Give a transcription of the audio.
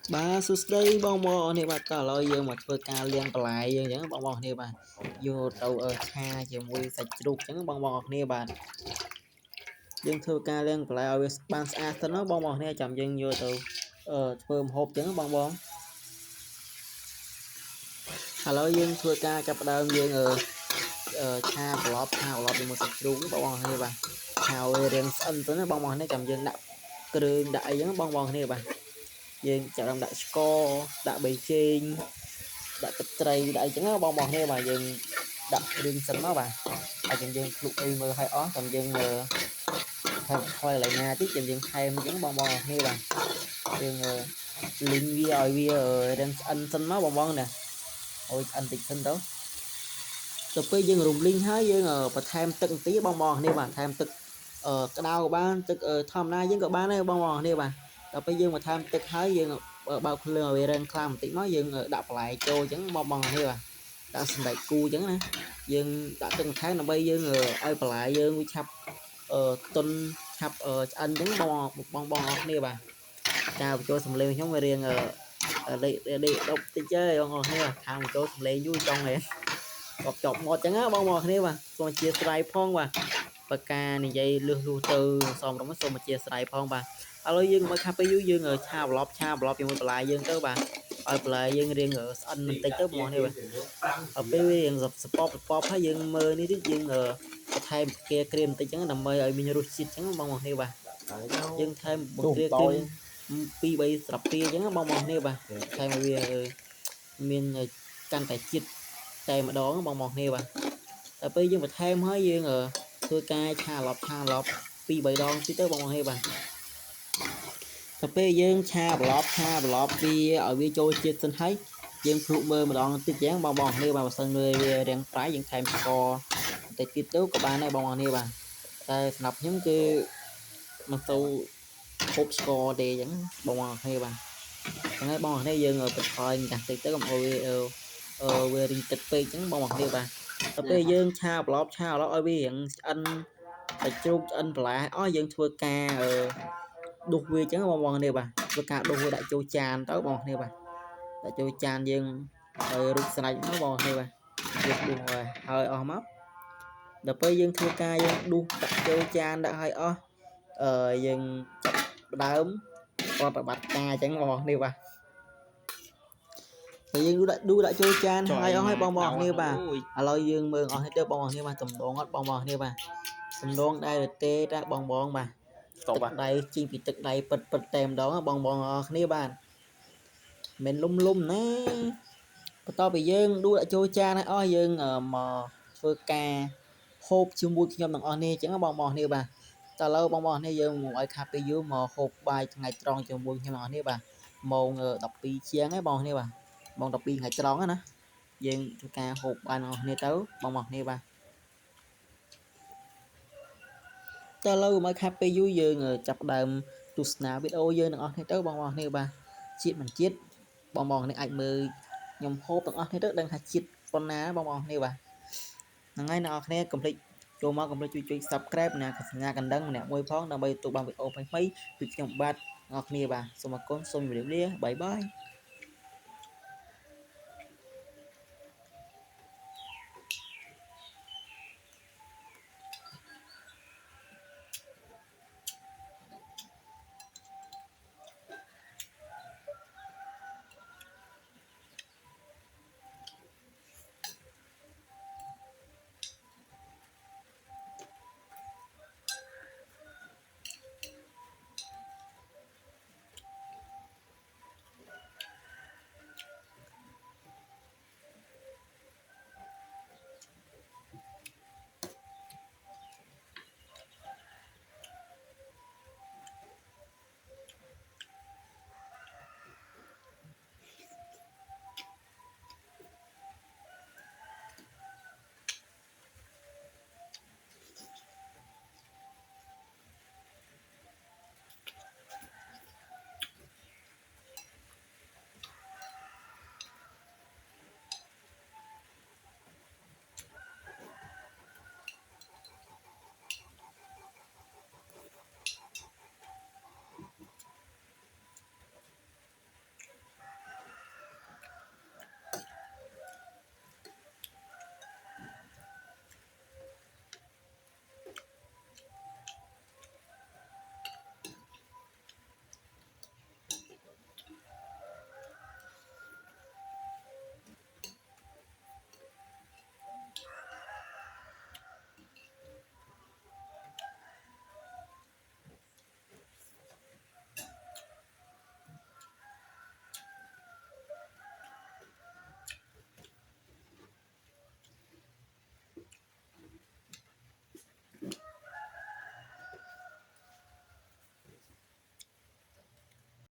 Ba sút đây bong bò này bà cả lời dương màធ្វើការលៀងបន្លែយើងអញ្ចឹងបងប្អូនគ្នាបាទយកទៅឆាជាមួយសាច់ជ្រូកអញ្ចឹងបងប្អូនគ្នាបាទយើងធ្វើការលៀងបន្លែឲ្យវាបានស្អាតទៅណាបងប្អូនគ្នាចាំយើងយកទៅធ្វើម្ហូបអញ្ចឹងបងប្អូនឥឡូវយើងធ្វើការចាប់ផ្ដើមយើងឆាប្រឡប់ជាមួយសាច់ជ្រូកបងប្អូនគ្នាបាទឆាឲ្យរាងស្អិនទៅណាបងប្អូនគ្នាចាំយើងដាក់គ្រឿងដាក់អីហ្នឹងបងប្អូនគ្នាបាទយើងចាប់ដាក់ស្ករដាក់ប៊ីចេងដាក់ទឹកត្រីដាក់អីចឹងណាបងប្អូនគ្នាបាទយើងដាក់គ្រឿងសិនមកបាទហើយយើងភ្លុកអីមើលឲ្យអស់ចាំយើងថែមថយកន្លែងណាតិចចាំយើងថែមអញ្ចឹងបងប្អូនគ្នាបាទយើងលីងវាឲ្យវារាងស្អិនសិនមកបងប្អូនណាអុយស្អិនតិចសិនទៅពេលយើងរំលីងហើយយើងបន្ថែមទឹកបន្តិចបងប្អូនគ្នាបាទថែមទឹកក្តៅបានទឹកធម្មតាយើងក៏បានដែរបងប្អូនគ្នាបាទដល់ពេលយើងបន្ថែមទឹកហើយយើងបើកភ្លើងឲ្យវារឹងខ្លាំងបន្តិចមកយើងដាក់បន្លែចូលអញ្ចឹងបងប្អូនគ្នាបាទដាក់សណ្តែកគូអញ្ចឹងណាយើងដាក់ទឹកបន្ថែមដើម្បីយើងឲ្យបន្លែយើងវាឆាប់ទុនឆាប់ឆ្អិនអញ្ចឹងបងប្អូនគ្នាបាទចាបញ្ចូលសំឡេងខ្ញុំវារៀងដេកដប់តិចទេបងប្អូនគ្នាខាងបញ្ចូលសំឡេងយូរចង់ហ៎ចប់មកអញ្ចឹងណាបងប្អូនគ្នាបាទសូមអធិស្ឋានផងបាទបើការនិយាយលឺលុះទៅសូមអធិស្ឋានផងបាទឥឡូវយើងមកខាប់ពេលយូរយើងឆាប្រឡប់ជាមួយបន្លែយើងទៅបាទឲ្យបន្លែយើងរៀងស្អិនបន្តិចទៅបងប្អូននេះបាទដល់ពេលវារៀងសពពហើយយើងមើលនេះទៀតយើងបន្ថែមបង្គាក្រៀមបន្តិចអញ្ចឹងដើម្បីឲ្យមានរសជាតិអញ្ចឹងបងប្អូននេះបាទយើងថែមបង្គាក្រៀម2 3ស្លាបព្រាអញ្ចឹងបងប្អូននេះបាទថែមឲ្យវាមានកាន់តែជាតិតែម្ដងបងប្អូនគ្នាបាទដល់ពេលយើងបន្ថែមហើយយើងធ្វើការឆាឡប់2 3ដងទៀតទៅបងប្អូនគ្នាបាទដល់ពេលយើងឆាប្រឡប់វាឲ្យវាចូលជាតិសិនហើយយើងភ្លក់មើលម្ដងតិចយ៉ាងបងប្អូនគ្នាបាទបើសិនវារាងប្រៃយើងថែមស្ករបន្តិចទៀតទៅក៏បានដែរបងប្អូនគ្នាបាទតែសម្រាប់ខ្ញុំគឺមិនទៅហូបស្ករទេអញ្ចឹងបងប្អូនគ្នាបាទហ្នឹងហើយបងប្អូនគ្នាយើងបន្ថយម្កាស់តិចទៅកុំឲ្យវារីទឹកពេកអញ្ចឹងបងប្អូនគ្នាបាទដល់ពេលយើងឆាប្រឡប់ឲ្យវារៀងឆ្អិនសាច់ជ្រូកឆ្អិនបន្លែអស់យើងធ្វើការដុសវាអញ្ចឹងបងប្អូនគ្នាបាទធ្វើការដុសវាដាក់ចូលចានទៅបងប្អូនគ្នាបាទដាក់ចូលចានយើងឲ្យរូបស្រេចមកបងប្អូនគ្នាបាទយើងដុសហើយអស់មកដល់ពេលយើងធ្វើការយើងដុសដាក់ចូលចានដាក់ឲ្យអស់យើងចាប់ផ្ដើមប្រតិបត្តិការអញ្ចឹងបងប្អូនគ្នាបាទពេលយើងដាក់ចូលចានហើយអស់ហើយបងប្អូនគ្នាបាទឥឡូវយើងមើលអស់ហើយទៅបងប្អូនគ្នាបាទតំដងអត់បងប្អូនគ្នាបាទសំដងដែរទេតាបងបាទទឹកដៃជីងពីទឹកដៃពិតតែម្ដងបងគ្នាបាទមិនលុំណាបន្ទាប់ពីយើងដួសដាក់ចូលចានហើយអស់យើងមកធ្វើការហូបជាមួយខ្ញុំទាំងអស់នេះអញ្ចឹងបងគ្នាបាទតើឥឡូវបងគ្នាយើងមកឲ្យខាប់ពេលយូរមកហូបបាយថ្ងៃត្រង់ជាមួយខ្ញុំទាំងអស់នេះបាទម៉ោង12ជាងហ្នឹងបងគ្នាបាទម៉ោង12ថ្ងៃត្រង់ណាយើងធ្វើការហូបបានបងគ្នាទៅបងគ្នាបាទតើឥឡូវមកខាប់ពេលយូរយើងចាប់ផ្ដើមទស្សនាវីដេអូយើងទាំងអស់គ្នាទៅបងគ្នាបាទជាតិមិនជាតិបងគ្នាអាចមើលខ្ញុំហូបទាំងអស់គ្នាទៅដឹងថាជាតិប៉ុណ្ណាបងគ្នាបាទហ្នឹងហើយអ្នកនរគ្នាកុំភ្លេចចូលមកកុំភ្លេចជួយ Subscribe និងសញ្ញាកណ្ដឹងម្នាក់មួយផងដើម្បីទទួលបានវីដេអូថ្មីៗពីខ្ញុំបាទអ្នកនរគ្នាបាទសូមអរគុណសូមជម្រាបលាបាយបាយ